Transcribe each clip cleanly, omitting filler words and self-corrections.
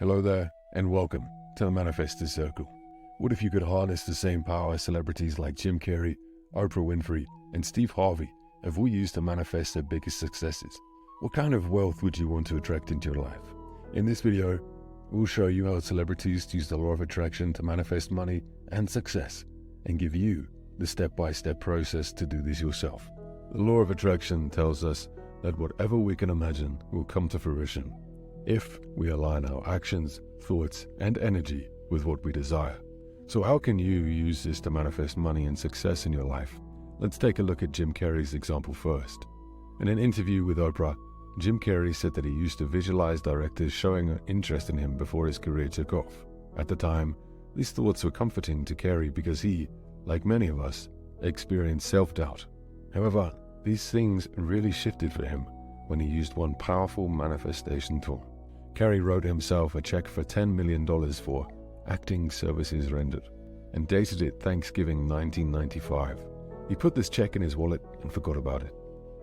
Hello there, and welcome to the Manifestors Circle. What if you could harness the same power celebrities like Jim Carrey, Oprah Winfrey, and Steve Harvey have we used to manifest their biggest successes? What kind of wealth would you want to attract into your life? In this video, we'll show you how celebrities use the law of attraction to manifest money and success, and give you the step-by-step process to do this yourself. The law of attraction tells us that whatever we can imagine will come to fruition if we align our actions, thoughts, and energy with what we desire. So how can you use this to manifest money and success in your life? Let's take a look at Jim Carrey's example first. In an interview with Oprah, Jim Carrey said that he used to visualize directors showing an interest in him before his career took off. At the time, these thoughts were comforting to Carrey because he, like many of us, experienced self-doubt. However, these things really shifted for him when he used one powerful manifestation tool. Carrey wrote himself a check for $10 million for acting services rendered and dated it Thanksgiving 1995. He put this check in his wallet and forgot about it.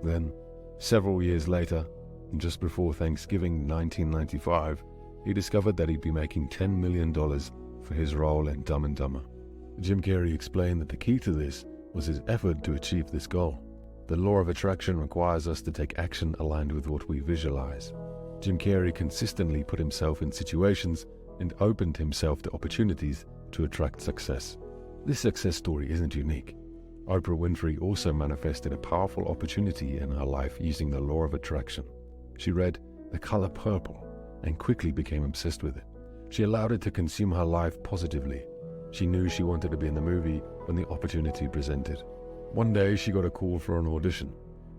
Then, several years later, just before Thanksgiving 1995, he discovered that he'd be making $10 million for his role in Dumb and Dumber. Jim Carrey explained that the key to this was his effort to achieve this goal. The law of attraction requires us to take action aligned with what we visualize. Jim Carrey consistently put himself in situations and opened himself to opportunities to attract success. This success story isn't unique. Oprah Winfrey also manifested a powerful opportunity in her life using the law of attraction. She read The Color Purple and quickly became obsessed with it. She allowed it to consume her life positively. She knew she wanted to be in the movie when the opportunity presented. One day she got a call for an audition,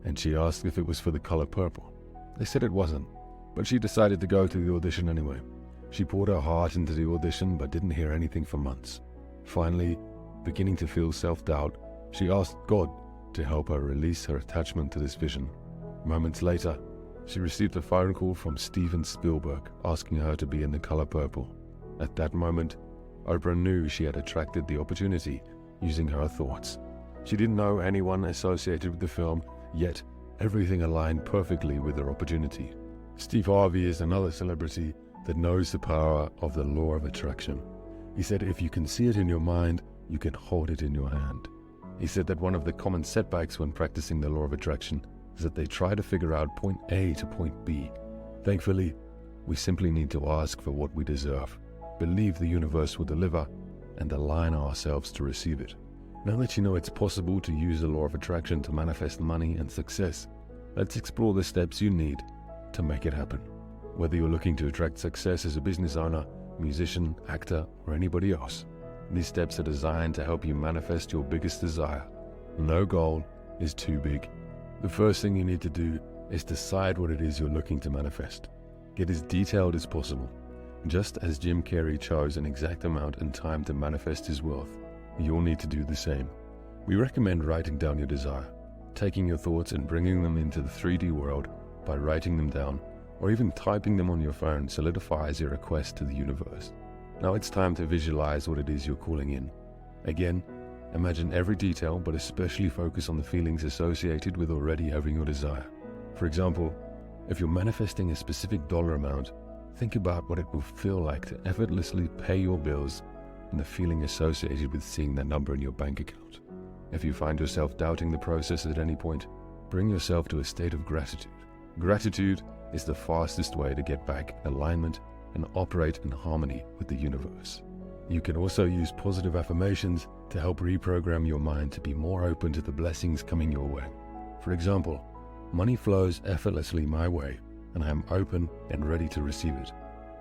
and she asked if it was for The Color Purple. They said it wasn't, but she decided to go to the audition anyway. She poured her heart into the audition but didn't hear anything for months. Finally, beginning to feel self-doubt, she asked God to help her release her attachment to this vision. Moments later, she received a phone call from Steven Spielberg asking her to be in The Color Purple. At that moment, Oprah knew she had attracted the opportunity using her thoughts. She didn't know anyone associated with the film, yet everything aligned perfectly with her opportunity. Steve Harvey is another celebrity that knows the power of the law of attraction. He said if you can see it in your mind, you can hold it in your hand. He said that one of the common setbacks when practicing the law of attraction is that they try to figure out point A to point B. Thankfully, we simply need to ask for what we deserve, believe the universe will deliver, and align ourselves to receive it. Now that you know it's possible to use the law of attraction to manifest money and success, let's explore the steps you need to make it happen. Whether you're looking to attract success as a business owner, musician, actor, or anybody else, these steps are designed to help you manifest your biggest desire. No goal is too big. The first thing you need to do is decide what it is you're looking to manifest. Get as detailed as possible. Just as Jim Carrey chose an exact amount and time to manifest his wealth, you'll need to do the same. We recommend writing down your desire. Taking your thoughts and bringing them into the 3D world by writing them down, or even typing them on your phone solidifies your request to the universe. Now it's time to visualize what it is you're calling in. Again, imagine every detail, but especially focus on the feelings associated with already having your desire. For example, if you're manifesting a specific dollar amount, think about what it will feel like to effortlessly pay your bills and the feeling associated with seeing that number in your bank account. If you find yourself doubting the process at any point, bring yourself to a state of gratitude. Gratitude is the fastest way to get back in alignment and operate in harmony with the universe. You can also use positive affirmations to help reprogram your mind to be more open to the blessings coming your way. For example, money flows effortlessly my way, and I am open and ready to receive it.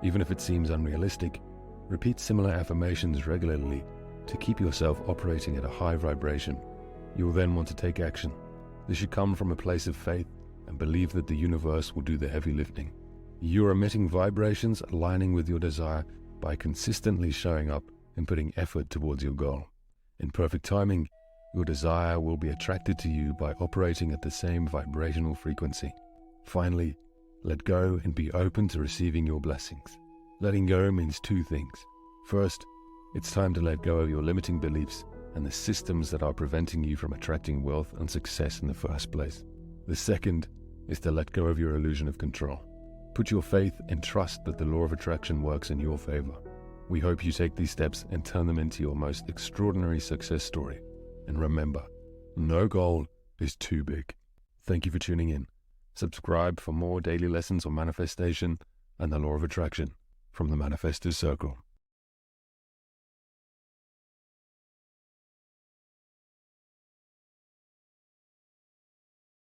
Even if it seems unrealistic, repeat similar affirmations regularly to keep yourself operating at a high vibration. You will then want to take action. This should come from a place of faith and believe that the universe will do the heavy lifting. You are emitting vibrations aligning with your desire by consistently showing up and putting effort towards your goal. In perfect timing, your desire will be attracted to you by operating at the same vibrational frequency. Finally, let go and be open to receiving your blessings. Letting go means two things. First, it's time to let go of your limiting beliefs and the systems that are preventing you from attracting wealth and success in the first place. The second is to let go of your illusion of control. Put your faith and trust that the law of attraction works in your favor. We hope you take these steps and turn them into your most extraordinary success story. And remember, no goal is too big. Thank you for tuning in. Subscribe for more daily lessons on manifestation and the law of attraction from the Manifestors Circle.